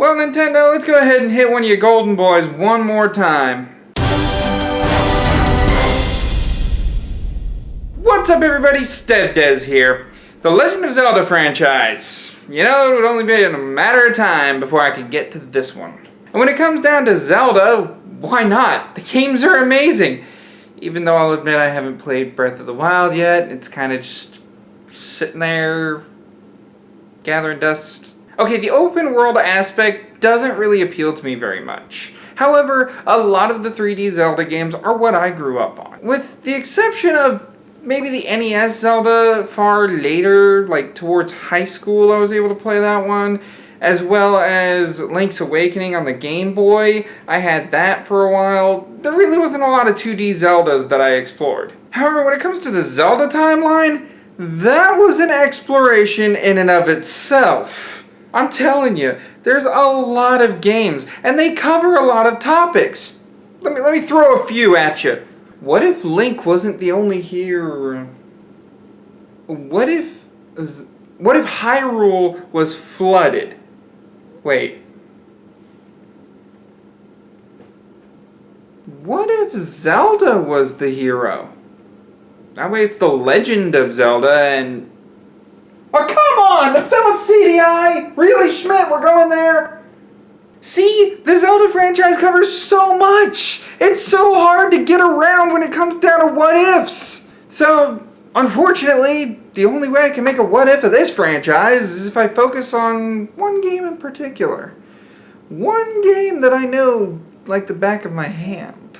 Well, Nintendo, let's go ahead and hit one of your golden boys one more time. What's up, everybody? StevDeS here. The Legend of Zelda Franchise. You know, it would only be a matter of time before I could get to this one. And when it comes down to Zelda, why not? The games are amazing. Even though I'll admit I haven't played Breath of the Wild yet, it's kind of just sitting there, gathering dust. Okay, the open world aspect doesn't really appeal to me very much. However, a lot of the 3D Zelda games are what I grew up on. With the exception of maybe the NES Zelda far later, like towards high school I was able to play that one, as well as Link's Awakening on the Game Boy. I had that for a while. There really wasn't a lot of 2D Zeldas that I explored. However, when it comes to the Zelda Timeline, that was an exploration in and of itself. I'm telling you, there's a lot of games, and they cover a lot of topics. Let me throw a few at you. What if Link wasn't the only hero? What if Hyrule was flooded? Wait. What if Zelda was the hero? That way it's the Legend of Zelda and... Oh, come on! The Philips CDI! Really, Schmidt? We're going there? See? The Zelda franchise covers so much! It's so hard to get around when it comes down to what-ifs! So, unfortunately, the only way I can make a what-if of this franchise is if I focus on one game in particular. One game that I know like the back of my hand.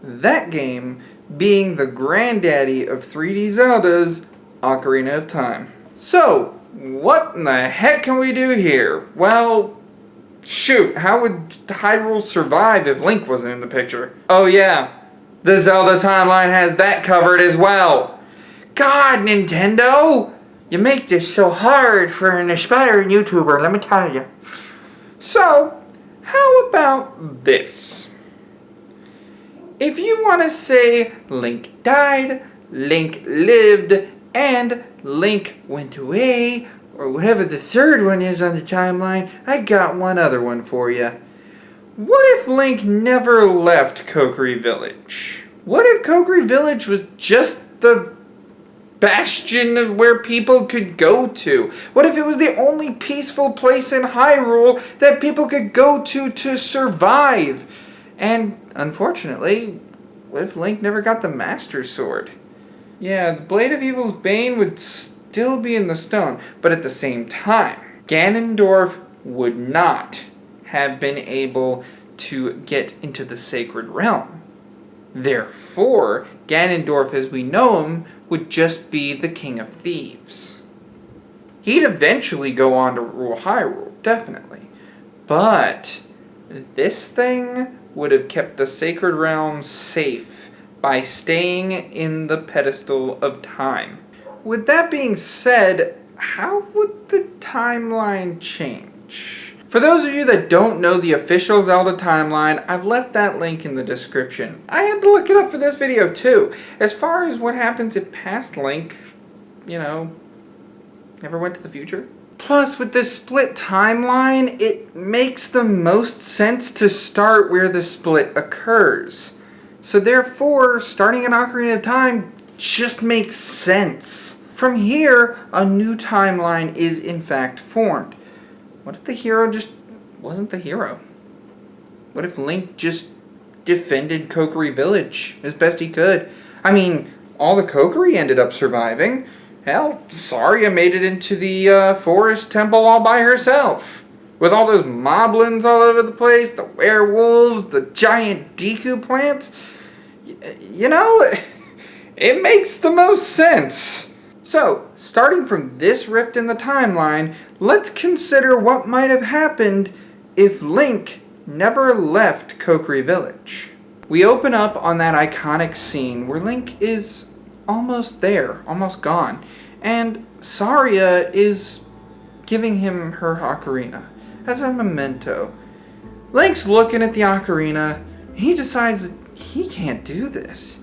That game being the granddaddy of 3D Zeldas, Ocarina of Time. So, what in the heck can we do here? Well, shoot, how would Hyrule survive if Link wasn't in the picture? Oh yeah, the Zelda Timeline has that covered as well. God, Nintendo! You make this so hard for an aspiring YouTuber, let me tell you. So, how about this? If you want to say Link died, Link lived, and Link went away, or whatever the third one is on the timeline, I got one other one for you. What if Link never left Kokiri Village? What if Kokiri Village was just the bastion of where people could go to? What if it was the only peaceful place in Hyrule that people could go to survive? And, unfortunately, what if Link never got the Master Sword? Yeah, the Blade of Evil's Bane would still be in the stone, but at the same time, Ganondorf would not have been able to get into the Sacred Realm. Therefore, Ganondorf as we know him would just be the King of Thieves. He'd eventually go on to rule Hyrule, definitely. But this thing would have kept the Sacred Realm safe by staying in the pedestal of time. With that being said, how would the timeline change? For those of you that don't know the official Zelda timeline, I've left that link in the description. I had to look it up for this video too. As far as what happens if past Link, you know, never went to the future. Plus, with this split timeline, it makes the most sense to start where the split occurs. So therefore, starting an Ocarina of Time just makes sense. From here, a new timeline is in fact formed. What if the hero just wasn't the hero? What if Link just defended Kokiri Village as best he could? I mean, all the Kokiri ended up surviving. Hell, Saria made it into the forest temple all by herself. With all those moblins all over the place, the werewolves, the giant Deku plants. You know, it makes the most sense. So, starting from this rift in the timeline, let's consider what might have happened if Link never left Kokiri Village. We open up on that iconic scene where Link is almost there, almost gone, and Saria is giving him her ocarina as a memento. Link's looking at the ocarina, and he decides that he can't do this.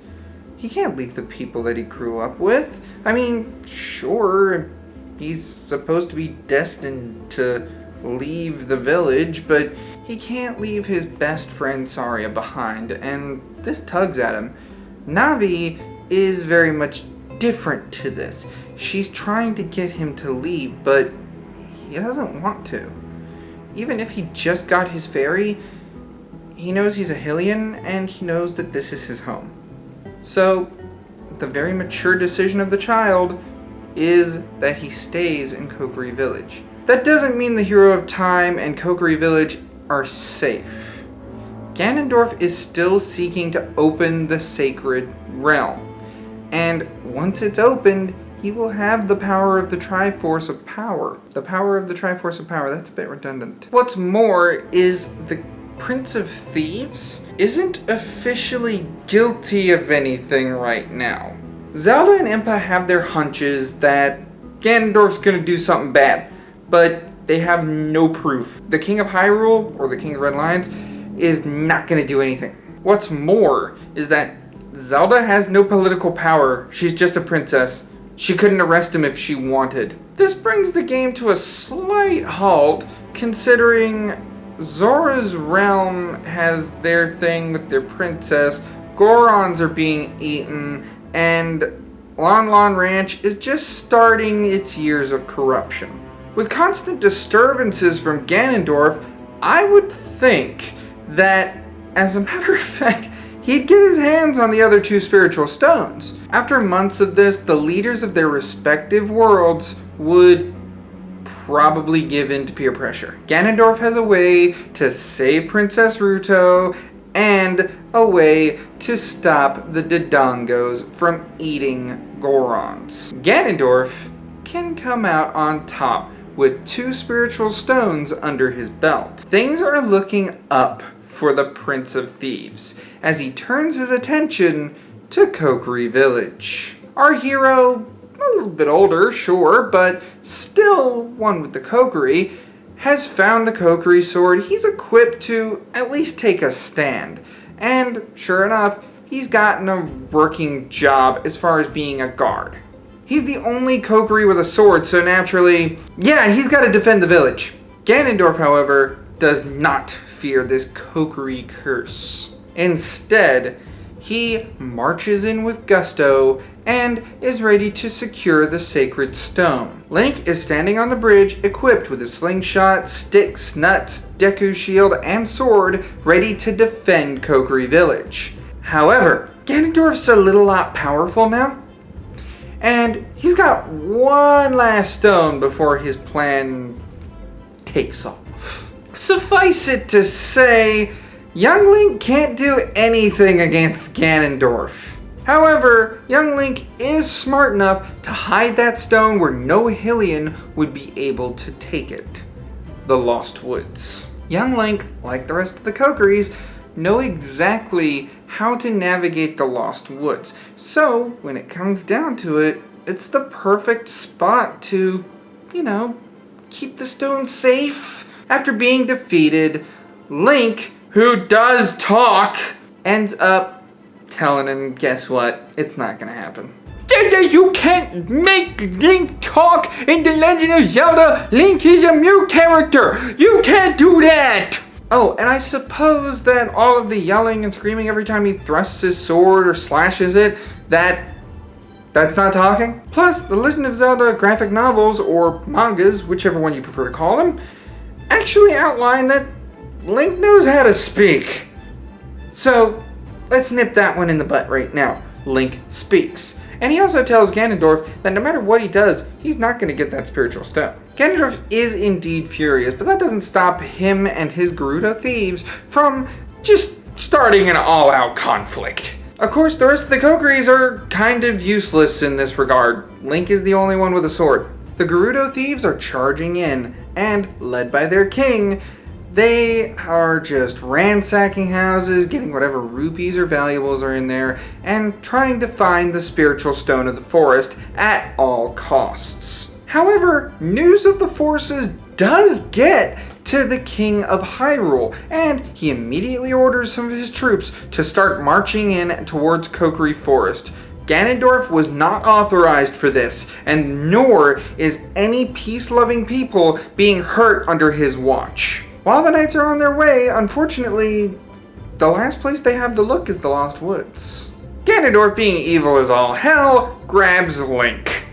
He can't leave the people that he grew up with. I mean, sure, he's supposed to be destined to leave the village, but he can't leave his best friend Saria behind, and this tugs at him. Navi is very much different to this. She's trying to get him to leave, but he doesn't want to. Even if he just got his fairy, he knows he's a Hylian, and he knows that this is his home. So, the very mature decision of the child is that he stays in Kokiri Village. That doesn't mean the Hero of Time and Kokiri Village are safe. Ganondorf is still seeking to open the sacred realm. And once it's opened, he will have the power of the Triforce of Power. The power of the Triforce of Power, that's a bit redundant. What's more is the Prince of Thieves isn't officially guilty of anything right now. Zelda and Impa have their hunches that Ganondorf's gonna do something bad, but they have no proof. The King of Hyrule, or the King of Red Lions, is not gonna do anything. What's more is that Zelda has no political power. She's just a princess. She couldn't arrest him if she wanted. This brings the game to a slight halt, considering Zora's realm has their thing with their princess, Gorons are being eaten, and Lon Lon Ranch is just starting its years of corruption. With constant disturbances from Ganondorf, I would think that, as a matter of fact, he'd get his hands on the other two spiritual stones. After months of this, the leaders of their respective worlds would probably give in to peer pressure. Ganondorf has a way to save Princess Ruto and a way to stop the Dodongos from eating Gorons. Ganondorf can come out on top with 2 spiritual stones under his belt. Things are looking up for the Prince of Thieves as he turns his attention to Kokiri Village. Our hero, a little bit older, sure, but still one with the Kokiri, has found the Kokiri sword. He's equipped to at least take a stand. And sure enough, he's gotten a working job as far as being a guard. He's the only Kokiri with a sword, so naturally, yeah, he's got to defend the village. Ganondorf, however, does not fear this Kokiri curse. Instead, he marches in with gusto and is ready to secure the sacred stone. Link is standing on the bridge equipped with a slingshot, sticks, nuts, Deku shield, and sword ready to defend Kokiri Village. However, Ganondorf's a little lot powerful now, and he's got one last stone before his plan takes off. Suffice it to say, young Link can't do anything against Ganondorf. However, young Link is smart enough to hide that stone where no Hylian would be able to take it. The Lost Woods. Young Link, like the rest of the Kokiris, know exactly how to navigate the Lost Woods. So, when it comes down to it, it's the perfect spot to, keep the stone safe. After being defeated, Link, who does talk, ends up telling him, guess what? It's not gonna happen. You can't make Link talk in The Legend of Zelda. Link is a mute character. You can't do that. Oh, and I suppose that all of the yelling and screaming every time he thrusts his sword or slashes it, that's not talking. Plus, the Legend of Zelda graphic novels, or mangas, whichever one you prefer to call them, actually outline that Link knows how to speak. So, let's nip that one in the butt right now. Link speaks. And he also tells Ganondorf that no matter what he does, he's not going to get that spiritual stone. Ganondorf is indeed furious, but that doesn't stop him and his Gerudo thieves from just starting an all-out conflict. Of course, the rest of the Kokiris are kind of useless in this regard. Link is the only one with a sword. The Gerudo thieves are charging in, and led by their king, they are just ransacking houses, getting whatever rupees or valuables are in there, and trying to find the spiritual stone of the forest at all costs. However, news of the forces does get to the King of Hyrule, and he immediately orders some of his troops to start marching in towards Kokiri Forest. Ganondorf was not authorized for this, and nor is any peace-loving people being hurt under his watch. While the knights are on their way, unfortunately, the last place they have to look is the Lost Woods. Ganondorf, being evil as all hell, grabs Link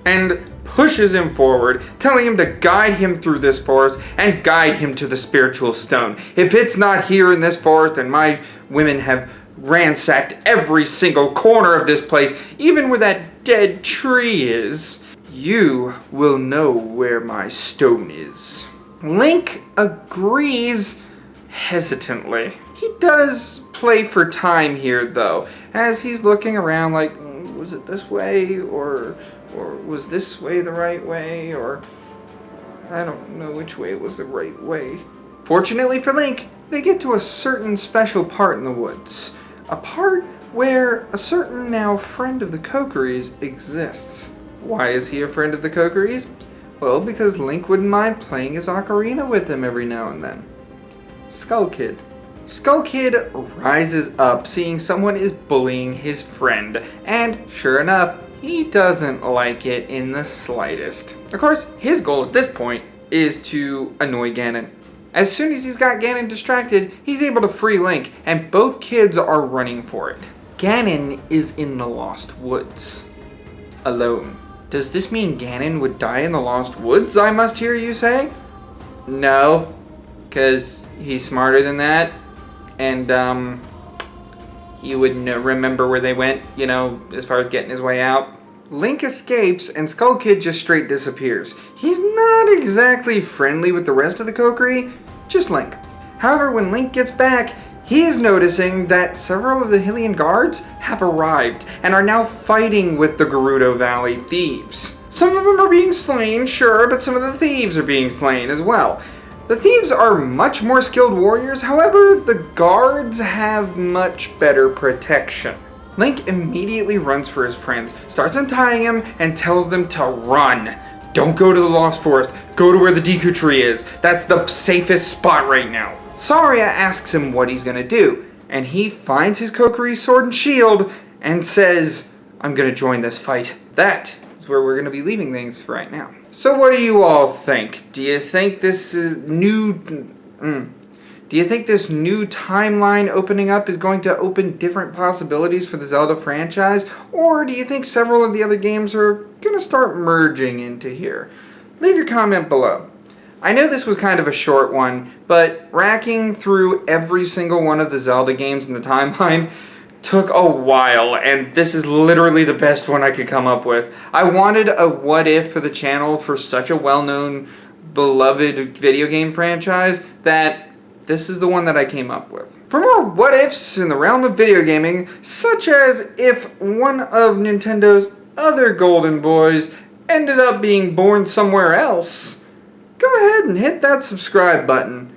and pushes him forward, telling him to guide him through this forest and guide him to the spiritual stone. If it's not here in this forest, and my women have ransacked every single corner of this place, even where that dead tree is, you will know where my stone is. Link agrees hesitantly. He does play for time here, though, as he's looking around like, was it this way, or was this way the right way, or I don't know which way was the right way. Fortunately for Link, they get to a certain special part in the woods. A part where a certain now friend of the Kokiris exists. Why is he a friend of the Kokiris? Well, because Link wouldn't mind playing his Ocarina with him every now and then. Skull Kid. Skull Kid rises up seeing someone is bullying his friend, and sure enough, he doesn't like it in the slightest. Of course, his goal at this point is to annoy Ganon. As soon as he's got Ganon distracted, he's able to free Link, and both kids are running for it. Ganon is in the Lost Woods, alone. Does this mean Ganon would die in the Lost Woods, I must hear you say? No, because he's smarter than that, and he would remember where they went, you know, as far as getting his way out. Link escapes, and Skull Kid just straight disappears. He's not exactly friendly with the rest of the Kokiri, just Link. However, when Link gets back, he is noticing that several of the Hylian guards have arrived and are now fighting with the Gerudo Valley thieves. Some of them are being slain, sure, but some of the thieves are being slain as well. The thieves are much more skilled warriors, however, the guards have much better protection. Link immediately runs for his friends, starts untying him, and tells them to run. Don't go to the Lost Forest, go to where the Deku Tree is. That's the safest spot right now. Saria asks him what he's gonna do, and he finds his Kokiri sword and shield and says, I'm gonna join this fight. That is where we're gonna be leaving things for right now. So what do you all think? Do you think this is Do you think this new timeline opening up is going to open different possibilities for the Zelda franchise? Or do you think several of the other games are going to start merging into here? Leave your comment below. I know this was kind of a short one, but racking through every single one of the Zelda games in the timeline took a while, and this is literally the best one I could come up with. I wanted a what if for the channel for such a well-known, beloved video game franchise that this is the one that I came up with. For more what-ifs in the realm of video gaming, such as if one of Nintendo's other golden boys ended up being born somewhere else, go ahead and hit that subscribe button.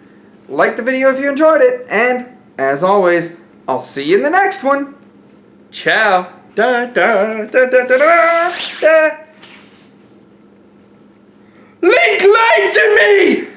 Like the video if you enjoyed it, and as always, I'll see you in the next one. Ciao. Da, da, da, da, da, da, da. Link lied to me!